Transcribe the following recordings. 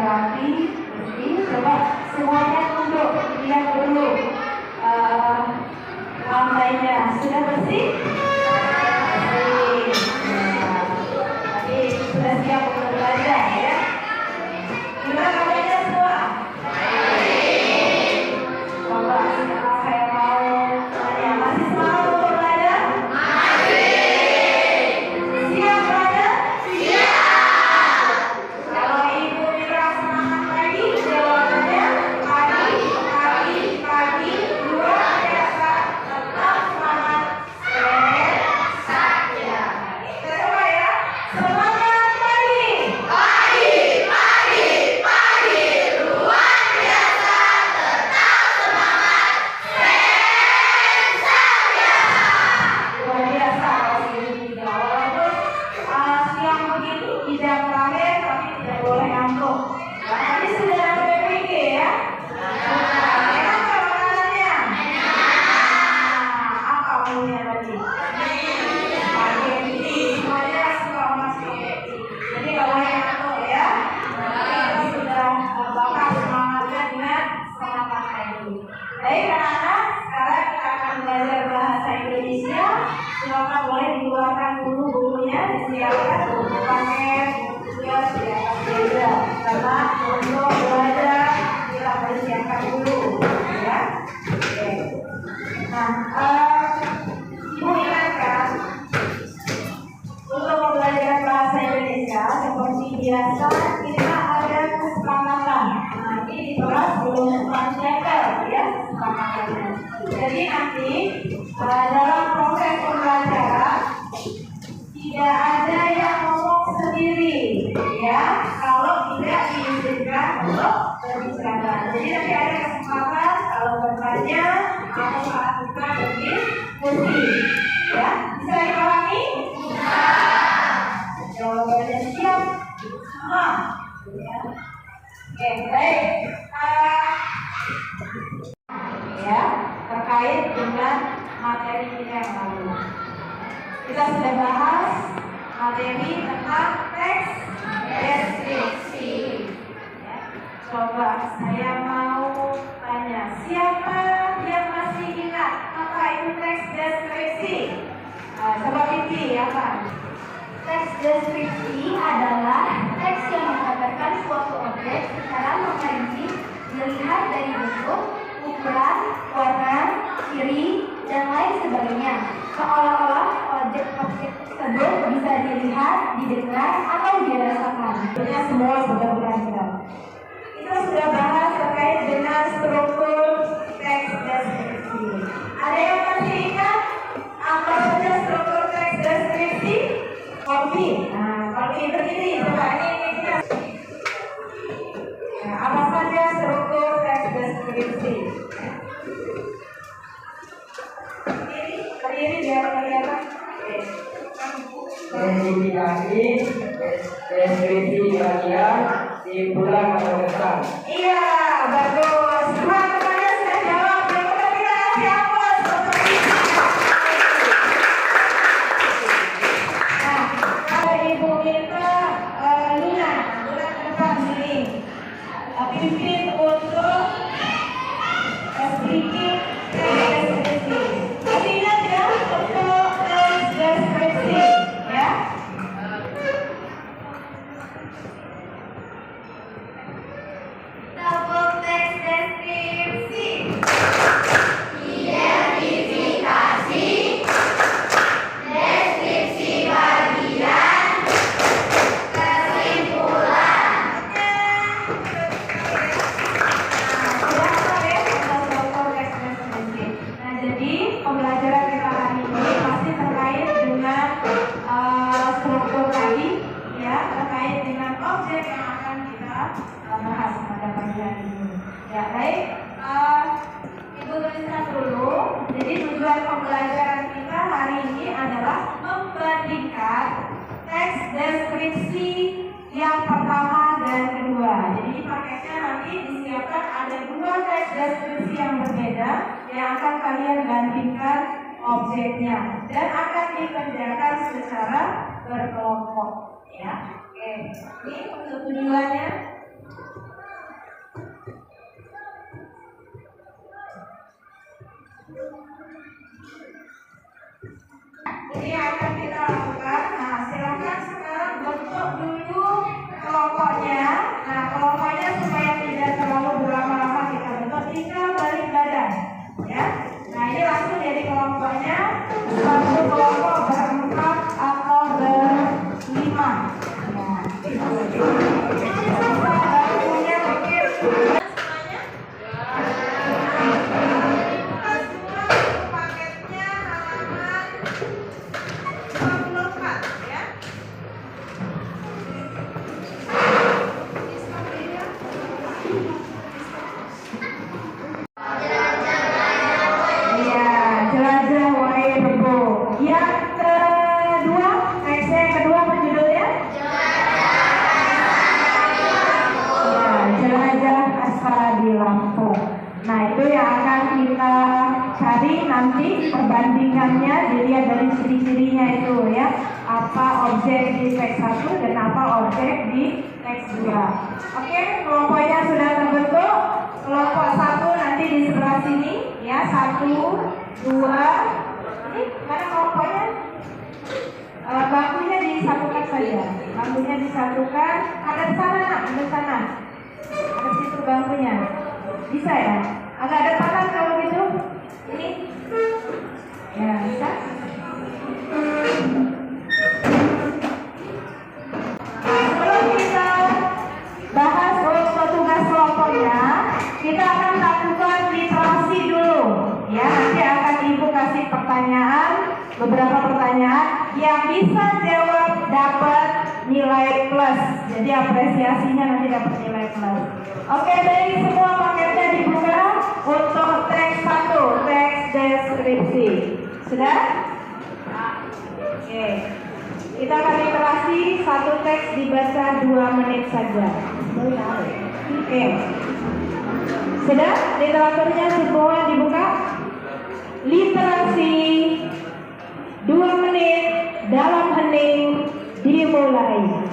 rapi, bersih. Coba semuanya tunduk, lihat dulu lantainya sudah bersih. Jadi sudah siap untuk belajar ya. Gimana kabarnya semua? Coba saya mau tanya, masih semangat untuk belajar? Siap belajar? Kalau Ibu Mira semangat lagi, jawabannya pagi, luar biasa, tetap semangat saja. Kita coba ya, semangat pagi, luar biasa, tetap semangat saja. Luar biasa kalau Ibu Mira, walaupun siang begini tidak terakhir, tapi tidak boleh ngantuk. Tadi sudah sampai PG ya. Enak nggak makanannya? Apa menunya tadi? Spaghetti. Semuanya suka sama spaghetti. Jadi nggak boleh ngantuk ya. Kita sudah bakar semangatnya dengan semangat tadi. Baik anak-anak, sekarang kita akan belajar bahasa Indonesia. Silakan boleh dikeluarkan dulu bukunya, disiapkan buku paket, bukunya siapkan saja. Karena untuk belajar kita persiapkan dulu, ya. Oke. Nah, Ibu ingatkan untuk belajar bahasa Indonesia seperti biasa kita ada kesepakatan. Nah, ini di kelas belum tercecer ya kesepakatannya. Jadi nanti dalam proses pembelajaran tidak ada yang ngomong sendiri ya, kalau tidak diizinkan untuk berbicara. Jadi nanti ada kesempatan kalau bertanya atau saat kita berdiskusi ya. Bisa dipahami? Bisa. Jawabannya siap semua ya. Oke, baik. Ya, terkait dengan materi kita yang lalu. Kita sudah bahas materi tentang teks deskripsi. Ya. Coba saya mau tanya, siapa yang masih ingat apa itu teks deskripsi? Coba Pipi ya Pak. Teks deskripsi adalah teks yang menggambarkan suatu objek secara memperinci dilihat dari bentuk, ukuran, warna, ciri, dan lain sebagainya. Seolah-olah objek tersebut bisa dilihat, didengar, atau dirasakan. Tentunya semua sudah belajar. Kita sudah bahas terkait dengan struktur teks deskripsi. Ada yang masih ingat apa saja struktur teks deskripsi? Kopi. Nah, kopi berdiri. Coba ini kita. Nah, apa saja struktur teks deskripsi? Berdiri biar kelihatan. Identifikasi, deskripsi bagian, simpulan atau kesan. Iya, bagus. Teman-temannya sudah jawab. Berikutnya kita kasih aplaus untuk Ibu. Nah, kalau Ibu minta Luna ke depan sini. Pimpin untuk sedikit deskripsi. Masih ingat ya untuk deskripsi ya? Tabel teks deskripsi. Identifikasi, deskripsi bagian, kesimpulan. Nah, jadi pembelajaran kita hari ini pasti terkait dengan struktur tadi, ya, terkait dengan objek yang akan kita bahas pada pagi hari ini. Ya, baik. Ibu tuliskan dulu. Jadi tujuan pembelajaran kita hari ini adalah membandingkan teks deskripsi yang pertama dan kedua. Jadi paketnya nanti disiapkan ada dua teks deskripsi yang berbeda yang akan kalian bandingkan objeknya dan akan dikerjakan secara berkelompok. Ya, oke. Ini untuk tujuannya di Lampung. Nah, itu yang akan kita cari nanti perbandingannya, dilihat dari ciri-cirinya itu ya. Apa objek di teks 1 dan apa objek di teks 2. Oke, kelompoknya sudah terbentuk. Kelompok 1 nanti di sebelah sini ya, 1, 2. Ini mana kelompoknya? Bangkunya disatukan saja. Bangkunya disatukan. Ada di sana, nak, ada di sana. Ada di situ bangkunya. Bisa ya? Agak depatan kalau gitu. Ini. Ya, bisa. Sebelum kita bahas untuk tugas kelompoknya, kita akan lakukan literasi dulu. Ya, nanti akan Ibu kasih pertanyaan, beberapa pertanyaan yang bisa jawab dapat nilai plus. Jadi apresiasinya nanti dapat nilai plus. Oke, baik, semua paketnya dibuka untuk teks 1, teks deskripsi. Sudah? Oke. Kita akan literasi, satu teks dibaca 2 menit saja. Oke. Sudah? Literaturnya semua dibuka? Literasi 2 menit dalam hening dimulai.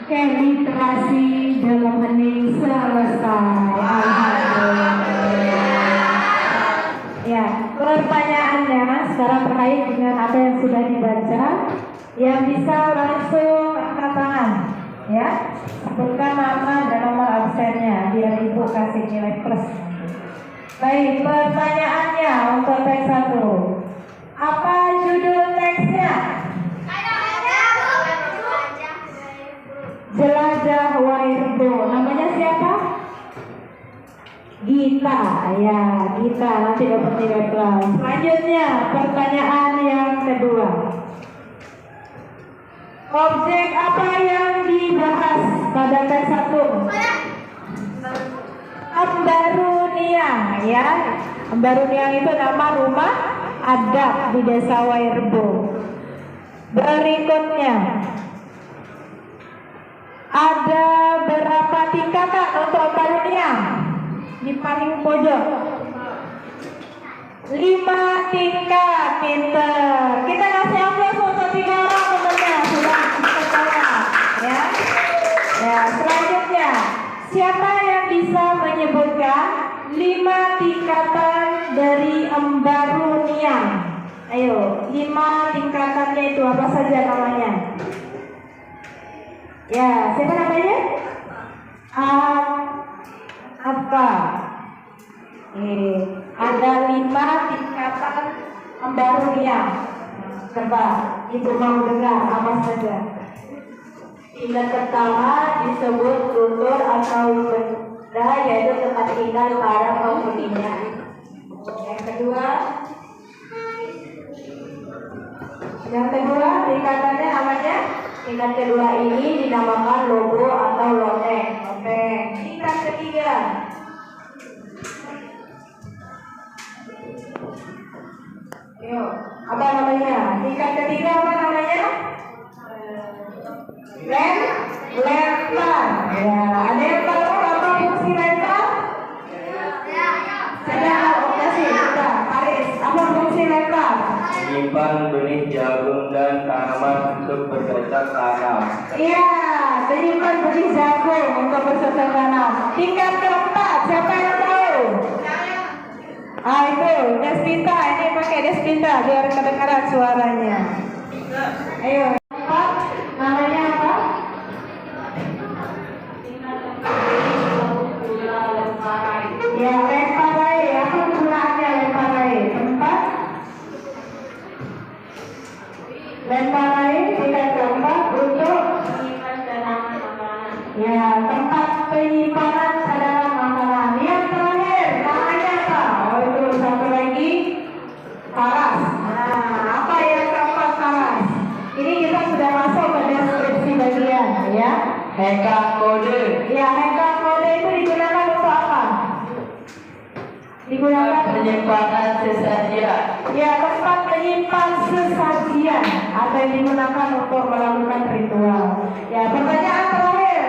Oke, literasi dalam hening selesai. Alhamdulillah. Ya, pertanyaannya sekarang terkait dengan apa yang sudah dibaca. Yang bisa langsung angkat tangan, ya. Sebutkan nama dan nomor absennya biar Ibu kasih nilai plus. Baik, pertanyaannya untuk teks 1. Apa judul teksnya? Jelajah Wairebo. Namanya siapa? Gita. Ya, Gita nanti dapat nilai plus. Selanjutnya, pertanyaan yang kedua. Objek apa yang dibahas pada teks 1? Ambaruniang, ya. Ambaruniang itu nama rumah adat di Desa Wairebo. Berikutnya, ada berapa tingkatan untuk Ambaruniang? Di paling pojok 5 tingkat, pinter. Kita kasih aplaus untuk 3 orang temannya sudah percaya, ya. Ya, selanjutnya, siapa yang bisa menyebutkan 5 tingkatan dari Ambaruniang? Ayo, 5 tingkatannya itu apa saja namanya? Ya, siapa namanya? Apa? Ada 5 tingkatan Ambaruniang. Coba Ibu mau dengar apa saja? Tingkat pertama disebut tutur atau benda, yaitu tempat tinggal para penghuninya. Yang kedua tingkatannya namanya. Tingkat kedua ini dinamakan logo atau loteng. Tingkat ketiga apa namanya? Tingkat ketiga apa namanya? Lempar. Ya, ada yang tahu apa fungsi lempar? Saya kasih kita. Haris, apa fungsi lempar? Menyimpan benih jagung dan tanaman untuk bercocok tanam. Iya, menyimpan benih jagung untuk bercocok tanam. Tingkat keempat, siapa yang tahu? Itu Despita, ini pakai Despita biar kedengaran suaranya. Ayo, namanya apa? ya. Heka kode. Ya, heka kode itu digunakan untuk apa? Digunakan Penyimpanan sesajian. ya tempat menyimpan sesajian atau yang digunakan untuk melakukan ritual. Ya, pertanyaan terakhir.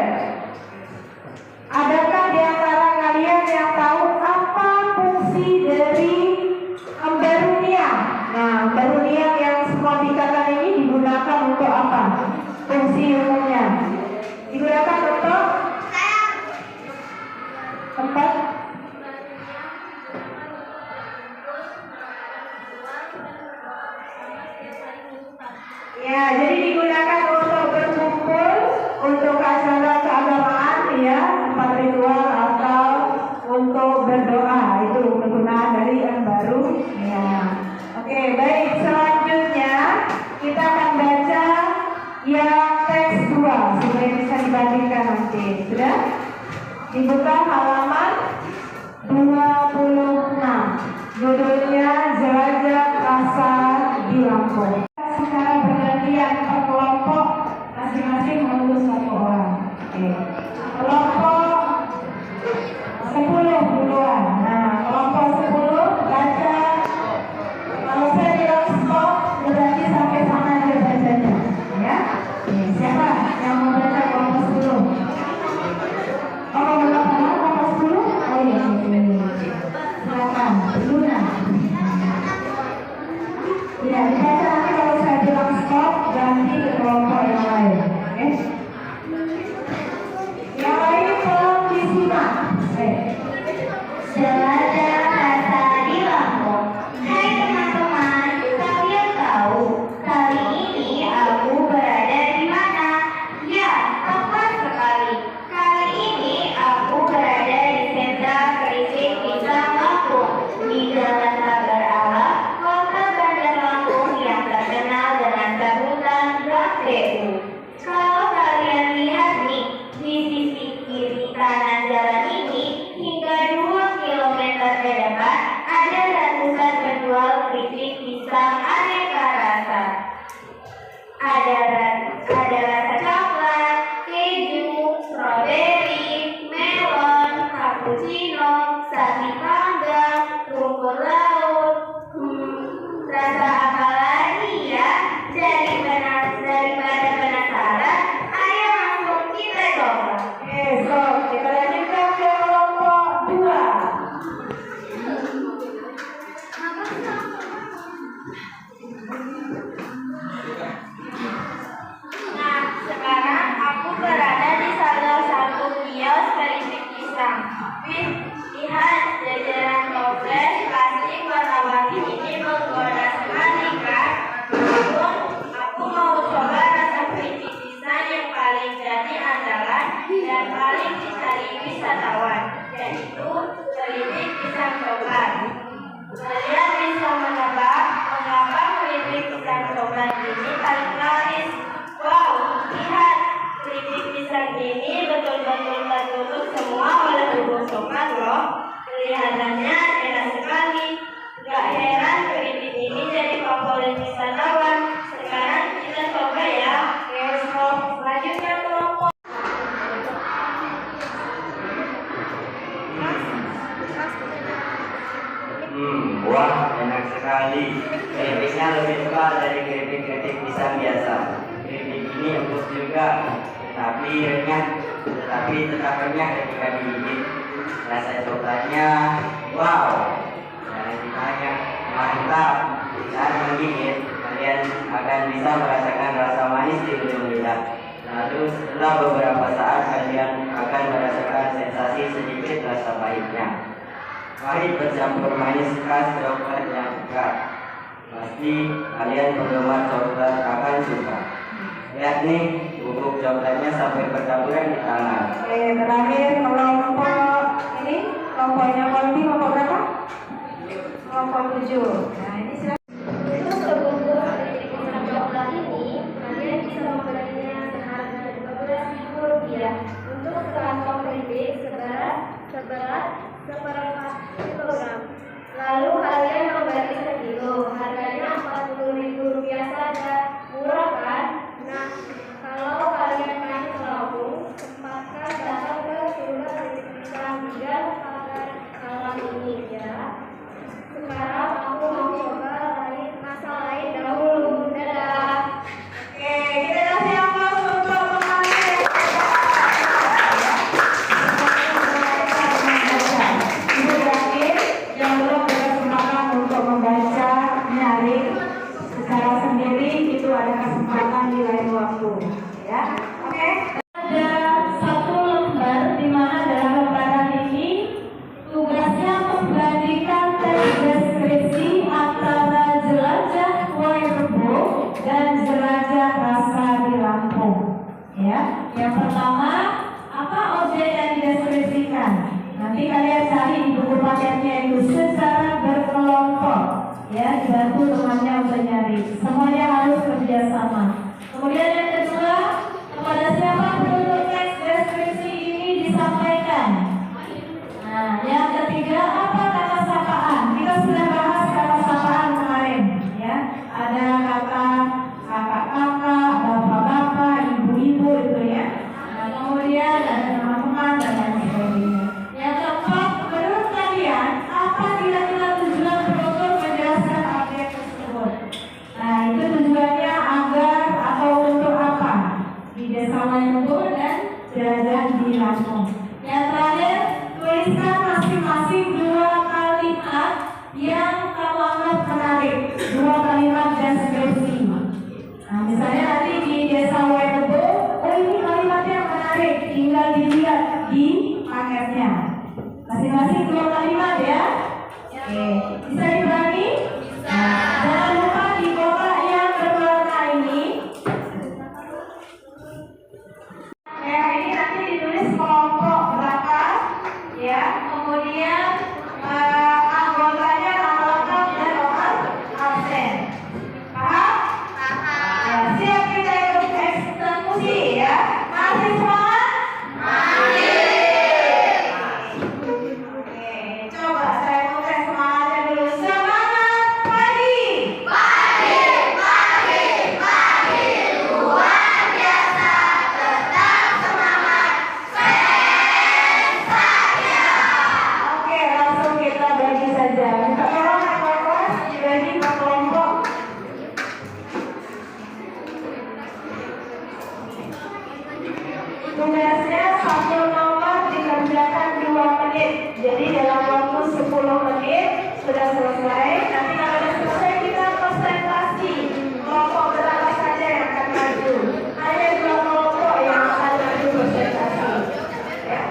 Adakah di antara kalian yang tahu apa fungsi dari ambarunia? Nah, ambarunia yang semua dikatakan ini digunakan untuk apa? Fungsi umumnya digunakan untuk tempat ya, jadi digunakan untuk berkumpul, untuk acara keagamaan, ya, tempat ritual atau untuk berdoa. Itu kegunaan dari yang baru. Ya, oke, baik. Selanjutnya kita akan baca yang teks 2 supaya bisa dibandingkan nanti. Sudah? Dibuka halaman 26. Judulnya Jelajah Rasa di Lampung. Secara bergantian per kelompok masing-masing mengurus 1 orang. Oke. Kelompok 10 duluan. Nah, kelompok 10 baca. Kalau saya bilang stop, berarti sampai sana aja bacanya. Ya. Oke, siapa yang mau baca kelompok 10? Oh, mau baca kelompok 10? Oh iya. Silakan, Luna. Ya, dibaca nanti kalau saya bilang stop, ganti ke kelompok yang lain. Oke? Yang lain tolong disimak. Jelajah rasa di Lampung. Hai teman-teman, kalian tahu kali ini aku berada di mana? Ya, tepat sekali. Kali ini aku berada di sentra keripik pisang Lampung di Jalan Tagar Alam, kota Bandar Lampung yang terkenal dengan sebutan GAPU. Kalau kalian lihat nih, di sisi kiri kanan jalan ini hingga 2 kilometer ke depan ada ratusan penjual keripik pisang aneka rasa. Ada rasa coklat, keju, stroberi, melon, cappuccino, sapi panggang, rumput laut. Rasa apa lagi ya? Daripada penasaran, ayo langsung kita coba. Oke, stop. Kita lanjutkan ke kelompok 2. Nah, sekarang aku berada di salah satu kios keripik pisang. Wih, lihat jajaran toples plastik warna-warni ini menggoda sekali kan? Namun, aku mau coba rasa keripik pisang yang paling jadi andalan dan paling dicari wisatawan, yaitu keripik pisang coklat. Kalian bisa menebak mengapa keripik pisang coklat ini paling laris. Wow, lihat, keripik pisang ini betul-betul tertutup semua oleh bubuk coklat loh. Kelihatannya enak sekali. Gak heran keripik ini jadi favorit wisatawan. Sekarang kita coba ya. Oke, stop. Lanjutkan kelompok. Wah, enak sekali. Keripiknya lebih tebal dari keripik-keripik pisang biasa. Keripik ini empuk juga, tapi renyah, tetapi tetap renyah ketika digigit. Rasa coklatnya, wow, jangan ditanya, mantap. Saat menggigit, kalian akan bisa merasakan rasa manis di ujung lidah. Lalu setelah beberapa saat, kalian akan merasakan sensasi sedikit rasa pahitnya. Pahit bercampur manis khas coklat yang pekat. Pasti kalian penggemar coklat akan suka. Lihat nih, bubuk coklatnya sampai bertaburan di tangan. Oke, terakhir kelompok ini, kelompoknya Kolbi kelompok berapa? Kelompok 7. Nah, ini silakan. Untuk sebungkus keripik pisang coklat ini, kalian bisa membelinya seharga Rp12.000 untuk sekantong keripik seberat 1/4 kilogram. Lalu kalian membeli sekilo, harganya Rp40.000 saja. Murah kan? Nah, kalau kalian main ke Yang pertama, apa objek yang dideskripsikan? Nanti kalian cari di buku patennya itu secara berkelompok, ya, dibantu temannya untuk nyari. Semuanya harus kerjasama. Kemudian yang kedua, kepada siapa penduduk teks deskripsi ini disampaikan? Nah, yang ketiga, apa kata sapaan? Kita sudah bahas kata sapaan kemarin, ya. Ada kata kakak-kakak, bapak-bapak, ibu-ibu itu ya. Nah, kemudian ada teman-teman dan lain sebagainya. Yang keempat, menurut kalian apa kira-kira tujuan penutur menjelaskan objek tersebut? Nah, itu tujuannya agar atau untuk apa? Di desa Wainubur dan berada di Lampung. Yang terakhir, tuliskan masing-masing 2 kalimat yang kamu anggap menarik. 2 kalimat deskripsi. Nah, misalnya nanti di desa Wainubur, oh ini kalimatnya menarik, tinggal dilihat di paketnya. Masing-masing 2 kalimat ya. Oke, bisa dibangi? Nah, jangan lupa di kotak yang berwarna ini. Ya, ini nanti ditulis kelompok berapa, ya. Kemudian anggotanya nama lengkap dan nomor absen. Paham? Ya, siap kita ikut eksekusi ya. Masih semangat? Oke, coba saya mau tes semangatnya dulu. Semangat pagi. Luar biasa, tetap semangat. Oke, langsung kita bagi saja. Minta tolong kakak kelas dibagi per kelompok. Tugasnya 1 nomor dikerjakan 2 menit. Jadi dalam waktu 10 menit sudah selesai. Nanti kalau sudah selesai kita presentasi kelompok berapa saja yang akan maju. Hanya 2 kelompok yang akan maju presentasi. Ya.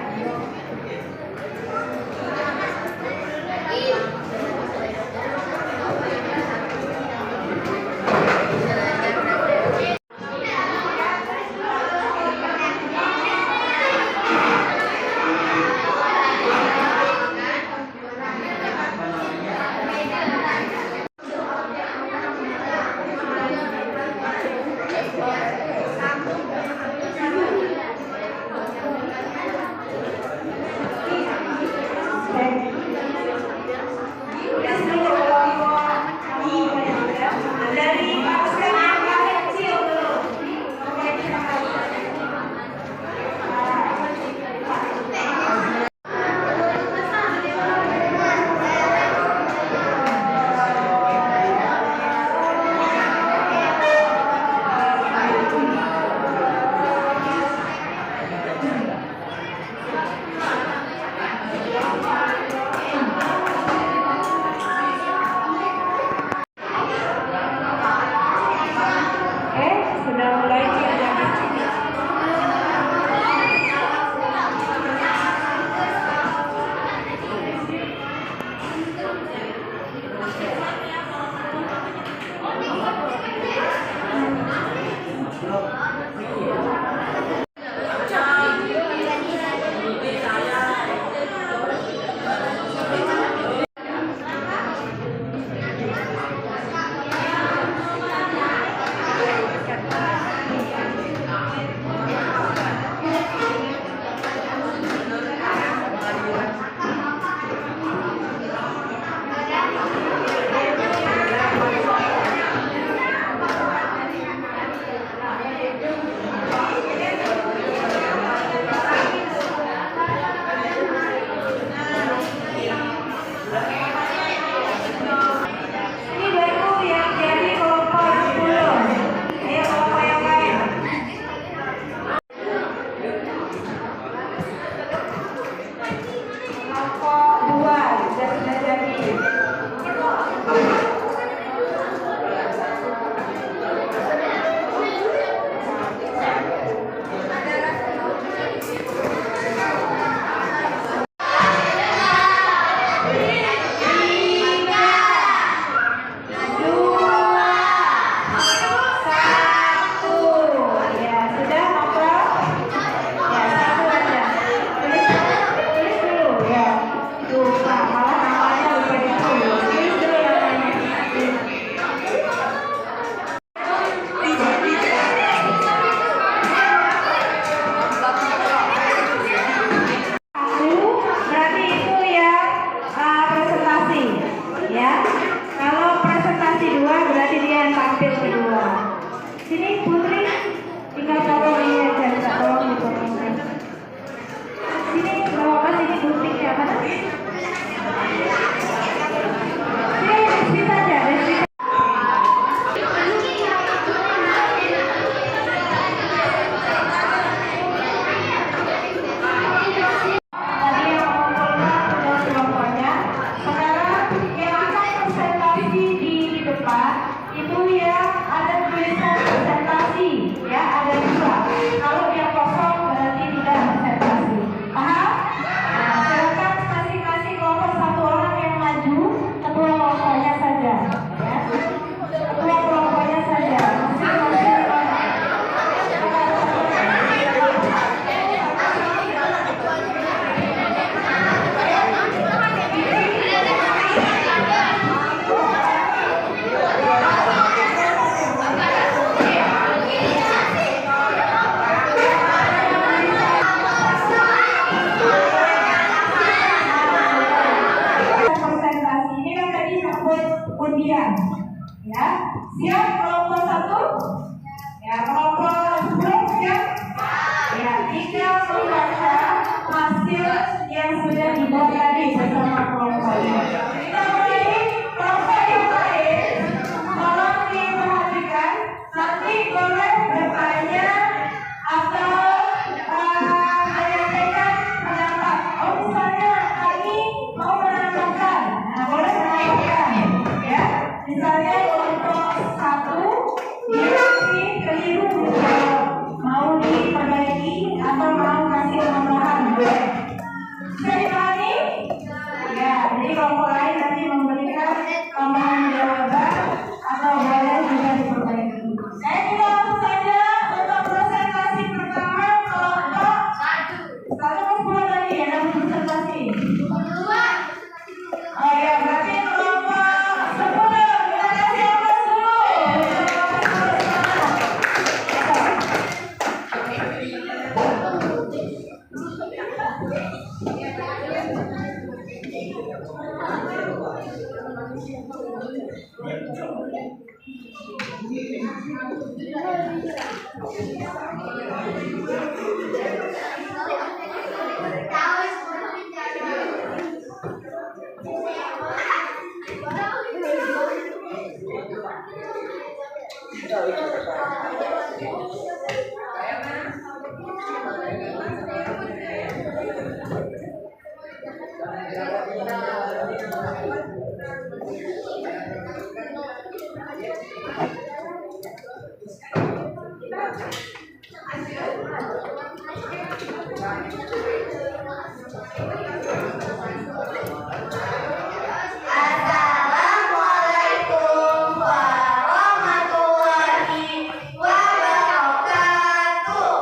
Assalamualaikum warahmatullahi wabarakatuh.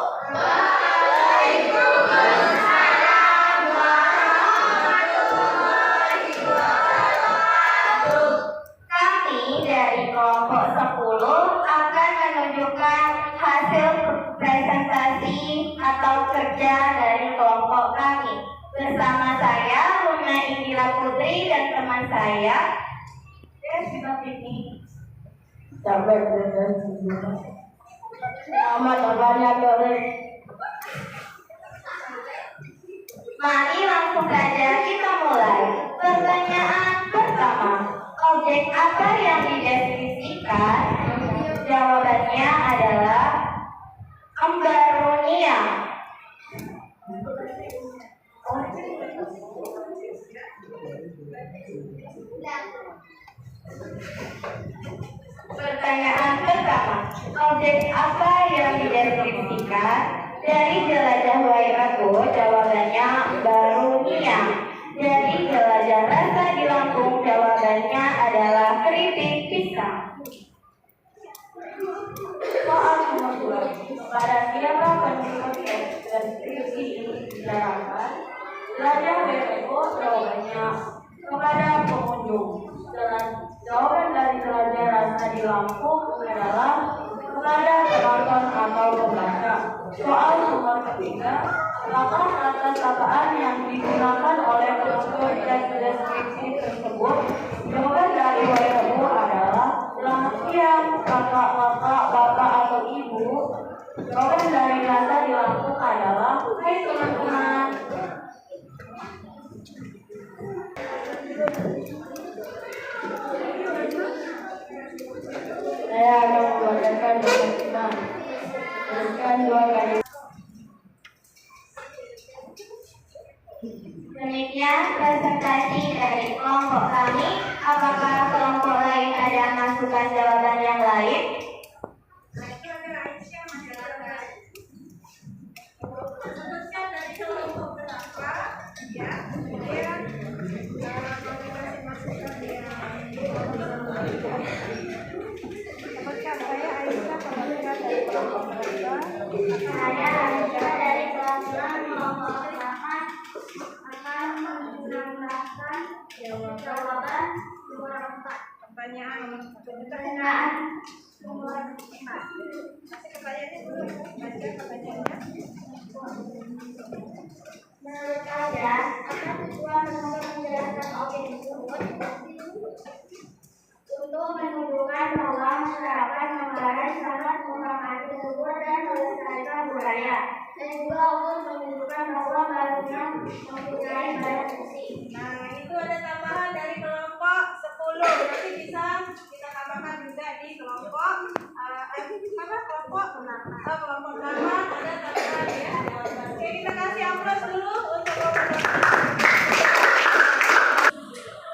Waalaikumsalam warahmatullahi wabarakatuh. Kami dari kelompok 10 akan menunjukkan hasil presentasi atau kerja dari kelompok kami. Bersama saya, Luna Indira Putri, dan teman saya, Desina Fitri. Mari langsung saja kita mulai. Pertanyaan pertama, objek apa yang dideskripsikan? Jawabannya adalah ambaronia. Pertanyaan pertama, objek apa yang dideskripsikan? Dari jelajah Wairatu, jawabannya barunia. Dari jelajah rasa di Lampung, jawabannya adalah keripik pisang. Soal nomor 2. Kepada siapa penyebut deskripsi ini diarahkan? Jelajah WFO, jawabannya kepada pengunjung. Jawaban dari jelajah rasa di Lampung adalah kepada penonton atau pembaca. Soal nomor 3. Apakah kata sapaan yang digunakan oleh penutur deskripsi tersebut? Jawaban dari WFO adalah selamat siang, kakak, bapak atau ibu. Jawaban dari rasa di Lampung adalah hai teman-teman. Saya akan membacakan doa kita. Dua kali. Demikian presentasi dari kelompok kami. Apakah kelompok lain ada masukan jawaban yang lain? Saya Aisyah dari kelas 6 kelompok 8 akan menjelaskan jawaban nomor 4. Pertanyaan Nomor 4. Menurut saya, apa tujuan untuk menjelaskan objek tersebut? Untuk menunjukkan bahwa masyarakat Manggarai sangat menghormati leluhur dan melestarikan budaya, dan juga untuk menunjukkan bahwa barunya mempunyai banyak fungsi. Nah, itu ada tambahan dari kelompok 10. Nanti bisa kita tambahkan juga di kelompok kelompok 8 ada tambahan ya. Oke, kita kasih aplaus dulu untuk kelompok 8.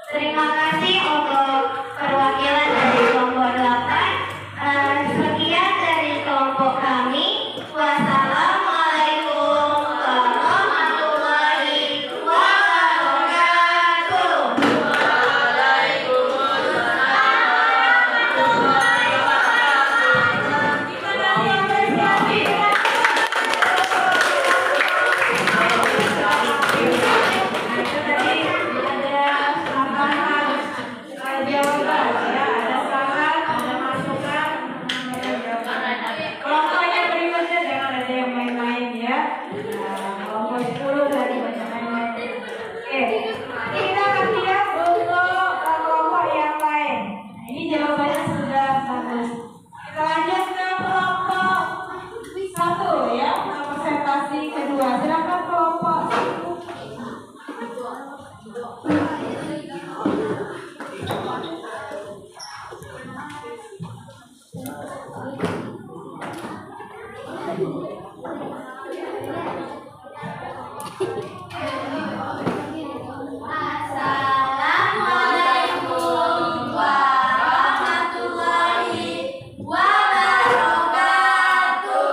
Terima kasih untuk perwakilan dari kelompok 8. Sekian dari kelompok kami. Wassalamualaikum warahmatullahi wabarakatuh. Gimana yang bersiap? Assalamualaikum warahmatullahi wabarakatuh.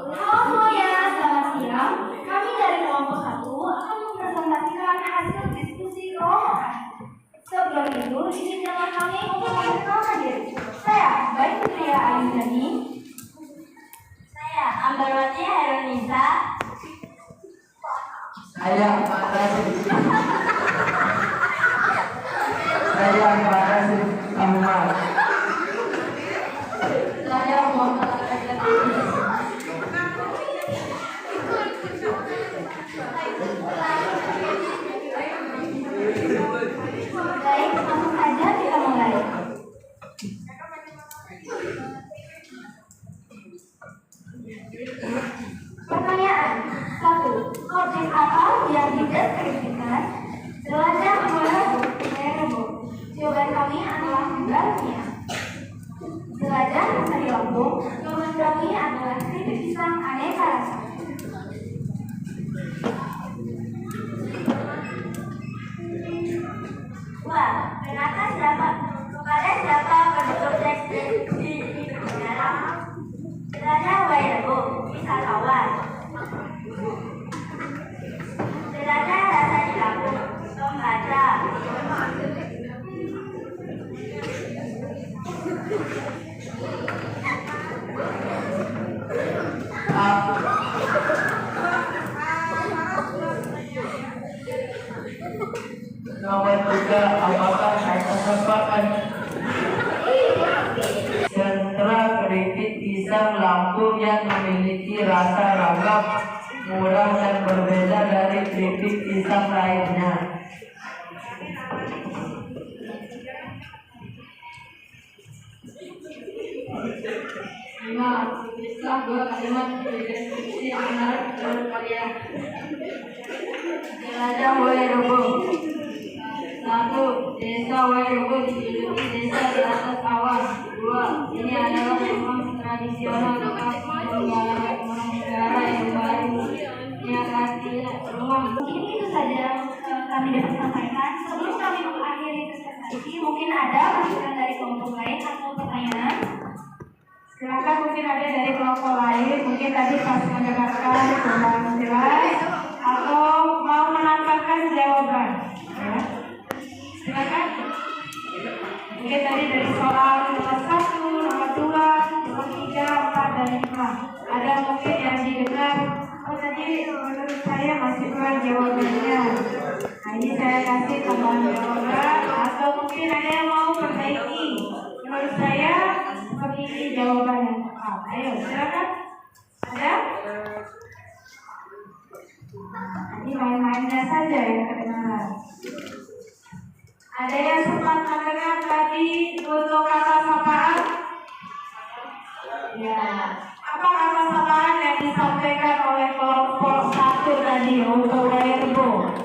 Halo semuanya, selamat siang. Kami dari kelompok 1 akan mempresentasikan hasil diskusi kelompok. Sebelum itu, izinkan kami untuk memperkenalkan diri. Saya, Baik Putria Ayudani. Saya Ambarwati Hairunisa. Saya Farasif Ahmad. Saya Muhammad Al-Fatih. Baik, langsung saja kita mulai. Pertanyaan 1. Objek apa yang dideskripsikan? Jelajah wearable. Jawaban kami adalah gambarnya. Jelajah masa di Lampung. Jawaban kami adalah keripik pisang aneka rasa. Wah, ternyata kepada siapa penduduk deskripsi sejarah? Jelajah wearable, wisatawan. Jelajah rasa di Lampung, pembaca. Nomor 3, apakah kata merupakan sentra keripik pisang Lampung yang memiliki rasa ragam, murah dan berbeda dari keripik pisang lainnya? Bisa 2 kalimat deskripsi yang menarik menurut kalian. Jelajah wearable. 1. Desa wearable dijuluki desa di atas awan. 2. Ini adalah rumah tradisional bekas peninggalan negara yang baru diakati rumah. Mungkin itu saja kami dapat sampaikan. Sebelum kami mengakhiri presentasi, mungkin ada masukan dari kelompok lain atau pertanyaan? Silakan, mungkin ada dari kelompok lain, mungkin tadi pas mendengarkan kurang jelas atau mau menambahkan jawaban. Ya. Silakan. Mungkin tadi dari soal nomor 1, nomor 2, nomor 3, 4, dan 5. Ada mungkin yang didengar, oh tadi menurut saya masih kurang jawabannya. Nah ini saya kasih tambahan jawaban, atau mungkin ada yang mau perbaiki. Menurut saya ini jawaban yang tepat. Ayo, silakan. Ada? Ini main-mainnya saja yang kedengaran. Ada yang sempat mendengar tadi untuk kata sapaan? Ya. Apa kata sapaan yang disampaikan oleh kelompok 1 tadi untuk wearable?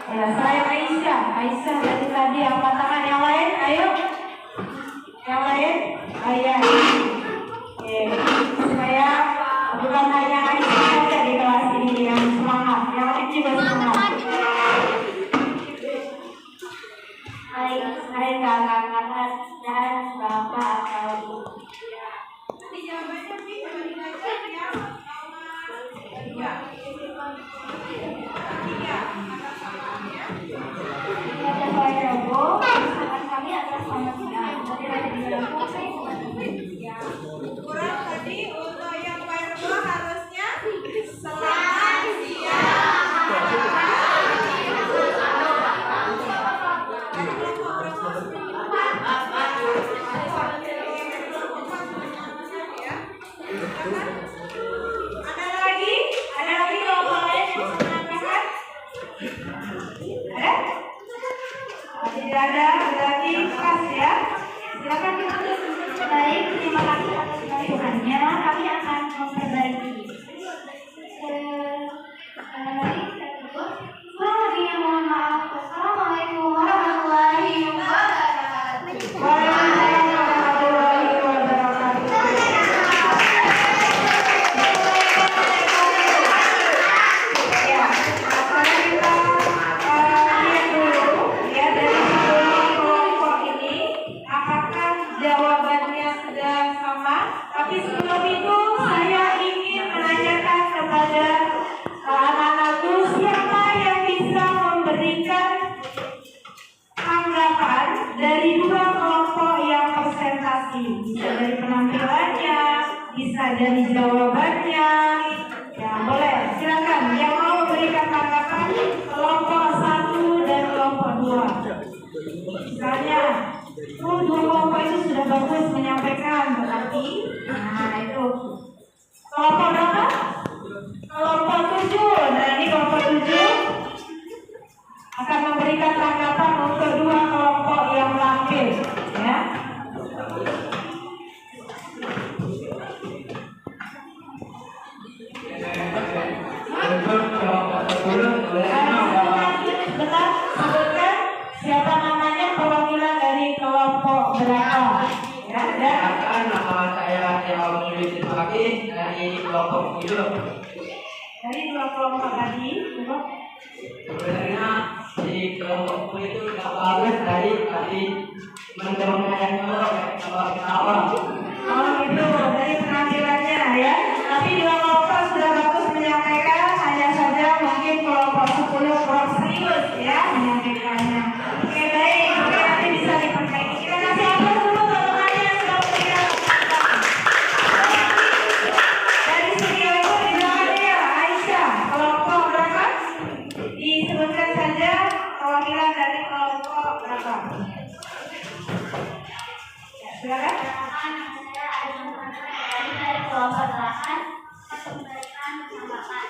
Ya, saya Aisyah dari tadi angkat tangan. Yang lain, ayo. Yang lain, ayah. Oke, supaya bukan hanya Aisyah saja di kelas ini yang semangat, yang lain juga semangat. Hai kakak-kakak dan bapak atau ibu. Nanti jawabannya sih ya. Kami atas nama kurang tadi untuk yang wearable harusnya selamat Ada lagi kelompok lain yang bisa menanyakan? Ada? Tidak ada, berarti pas ya. Silakan ditutup. Baik, terima kasih atas masukannya. Kami akan memperbaiki. Kurang lebihnya mohon maaf. Wassalamualaikum dari jawabannya. Ya, boleh. Silakan yang mau berikan tanggapan kelompok 1 dan kelompok 2. Misalnya, dua kelompok itu sudah bagus menyampaikan, tetapi, nah itu kelompok berapa? Kelompok 7. Nah, ini kelompok 7 akan memberikan tanggapan untuk dua kelompok yang lampir, ya. Benar, sebutkan siapa namanya, perwakilan dari kelompok berapa, ya. Dan nama saya Muhyiddin Fakih dari kelompok 7. dari dua kelompok tadi, coba. Sebenarnya di kelompokku itu nggak bagus tadi teman-teman yang ketawa. Oh gitu, dari penampilannya ya. Tapi dua kelompok sudah bagus menyampaikan, hanya saja mungkin kelompok 10 kurang serius ya menyampaikannya. Oke baik, oke nanti bisa diperbaiki. Kita kasih apa dulu teman-teman yang sudah memberikan tanggapan. Dari studio itu di belakang ya, Aisyah, kelompok berapa? Disebutkan saja perwakilan dari kelompok berapa. Ya, silakan. Dari kelompok 8 memberikan tanggapan.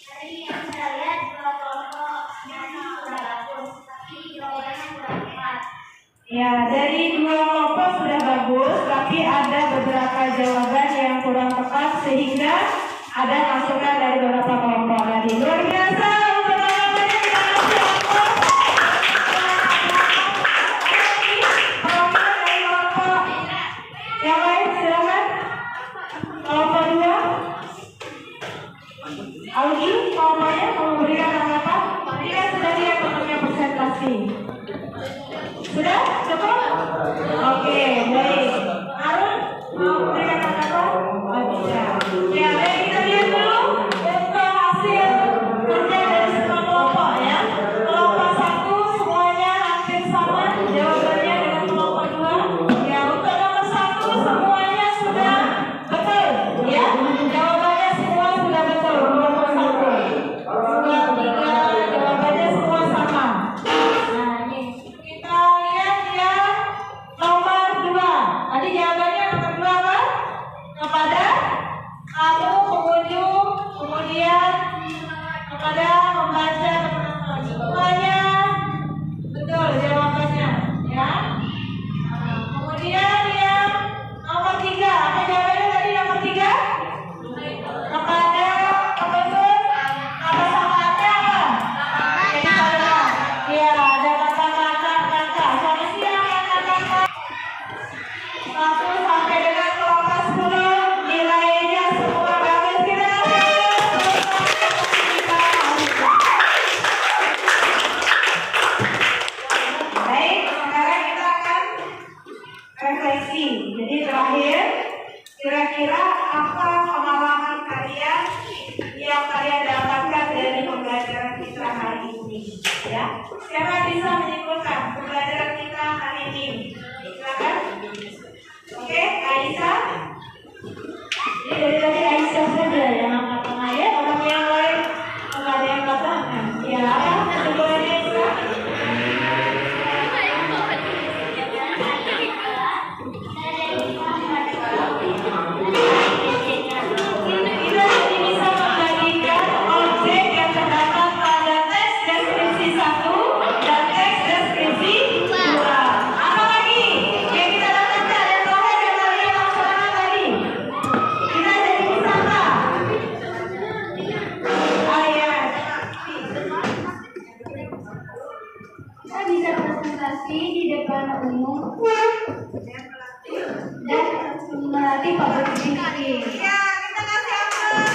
Dari yang saya lihat dua kelompok yang sudah bagus, tapi jawabannya kurang tepat. Ya, dari dua kelompok sudah bagus, tapi ada beberapa jawaban yang kurang tepat sehingga ada masukan dari beberapa kelompok tadi. Luar biasa untuk jawabannya, kita kasih aplaus. Perwakilan dari kelompok yang lain silakan. Kelompok 2. Algi, kelompoknya mau memberikan tanggapan? Ini kan sudah lihat bentuknya presentasi. Sudah? Cukup? Oke, baik. Arun, mau memberikan tanggapan? Bisa. Ya, baik, kita lihat dulu untuk hasil kerja dari semua kelompok ya. Kelompok 1 semuanya hampir sama jawabannya dengan kelompok 2. Ya, untuk nomor 1 semuanya sudah betul ya. Jawabannya semua sudah betul. Kelompok 1. 2, 3, jawabannya semua sama. Nah, ini kita lihat ya nomor 2. Tadi jawabannya nomor 2 apa? Kepada kamu pengunjung, kemudian kepada membaca dan menonton. Semuanya betul jawabannya ya. Kemudian yang nomor 3, apa jawabannya tadi nomor 3? Kepada pembeli, kata samaannya apa? Jadi saudara. Iya, ada kata-kata kakak. Selamat siang kakak-kakak. 1 sampai dengan kelompok 10 nilainya semua bagus. Kita baik, sekarang kita akan refleksi. Jadi terakhir, kira-kira apa pengalaman kalian yang kalian dapatkan dari pembelajaran kita hari ini? Ya, siapa bisa menyimpulkan pembelajaran kita hari ini? Silakan. Oke, Aisyah. Ini dari tadi Aisyah saja yang angkat tangan ya. Orang yang lain nggak ada yang angkat tangan. Ya, apa kesimpulannya Aisyah? Kita jadi bisa membagikan objek yang terdapat pada teks deskripsi 1 dan teks deskripsi 2. Apa lagi yang kita dapatkan yang terakhir yang tadi laksanakan tadi? Kita jadi bisa apa? Ya. Kita bisa presentasi di depan umum dan melatih public speaking. Ya, kita kasih aplaus.